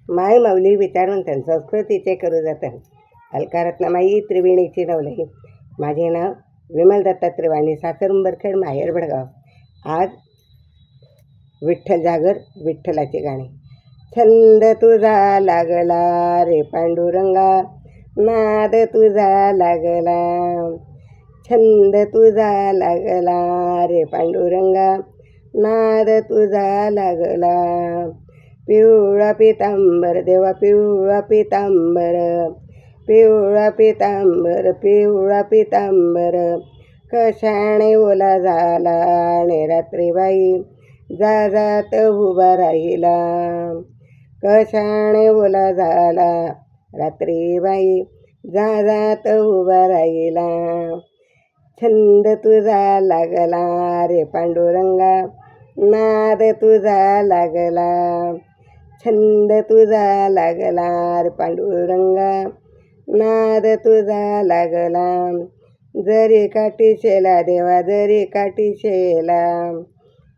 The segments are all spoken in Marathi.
माय माऊली विचारवंतन संस्कृतीचे करू जतन अलकारत्नामाई त्रिवेणीची नवलही. माझे नाव विमल दत्तात्रय वाणी, सासर उंबरखेड, माहेर भडगाव. आज विठ्ठल जागर, विठ्ठलाचे गाणे. छंद तुझा लागला रे पांडुरंगा, नाद तुझा लागला. छंद तुझा लागला रे पांडुरंगा, नाद तुझा लागला. पिवळा पितांबर देवा पिवळा पितांबर, पिवळा पितांबर, पिवळा पितांबर. कशाने ओला झाला आणि रात्रीबाई जा जात उभा राहिला. कशाने ओला झाला रात्रीबाई जा जात उभा राहिला. छंद तुझा लागला रे पांडुरंगा, नाद तुझा लागला. छंद तुझा लागला रे पांडुरंगा, नाद तुझा लागला. जरी काठी शेला देवा जरी काठी शेला,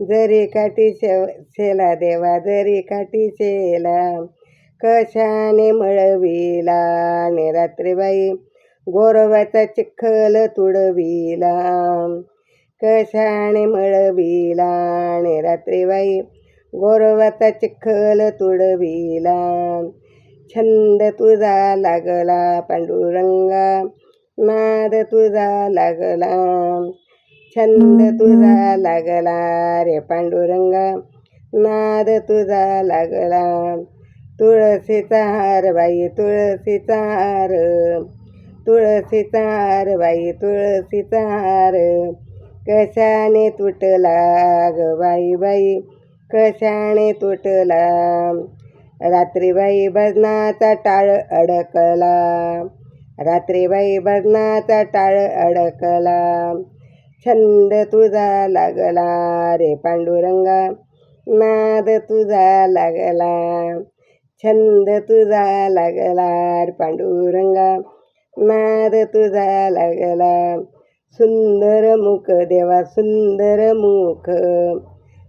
जरी काठी शेला देवा जरी काठी शेला. कशाने मळविला आणि रात्रीबाई गोरवाचा चिखल तुडविला. कशाने मळविला आणि रात्रीबाई गोरवाचा चिखल तुडविला. छंद तुझा लागला पांडुरंगा, नाद तुझा लागला. छंद तुझा लागला रे पांडुरंगा, नाद तुझा लागला. तुळशीचा हार बाई तुळशीचा हार, तुळशीचा हार बाई तुळशीचा हार. कशाने तुटला ग बाई बाई, कशाने तुटला. रात्रीबाई भजनाचा टाळ अडकला, रात्रीबाई भजनाचा टाळ अडकला. छंद तुझा लागला रे पांडुरंगा, नाद तुझा लागला. छंद तुझा लागला रे पांडुरंगा, नाद तुझा लागला. सुंदर मुख देवा सुंदर मुख,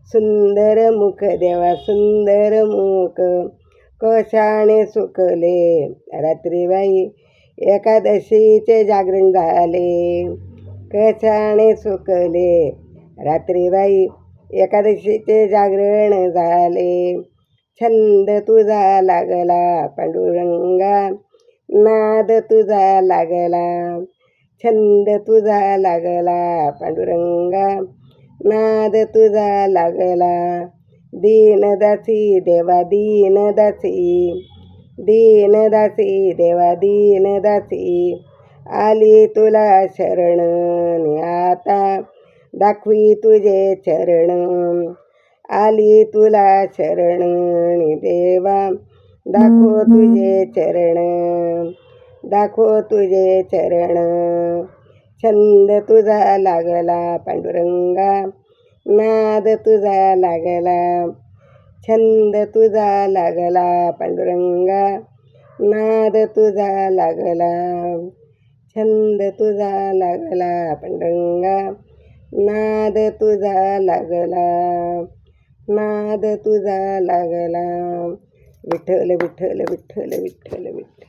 सुंदर मुख देवा सुंदर मुख. कशाने सुकले रात्रीबाई एकादशीचे जागरण झाले. कशाने सुकले रात्रीबाई एकादशीचे जागरण झाले. छंद तुझा लागला पांडुरंगा, नाद तुझा लागला. छंद तुझा लागला पांडुरंगा, नाद तुझा लागला. दीनदासी देवा दीनदासी, दीनदासी देवा दीनदासी. आली तुला शरण आता दाखवी तुझे चरण. आली तुला शरण देवा दाखव तुझे चरण, दाखव तुझे चरण. छंद तुझा लागला पांडुरंगा, नाद तुझा लागला. छंद तुझा लागला पांडुरंगा, नाद तुझा लागला. छंद तुझा लागला पांडुरंगा, नाद तुझा लागला. नाद तुझा लागला. विठ्ठल विठ्ठल विठ्ठल विठ्ठल विठ्ठल.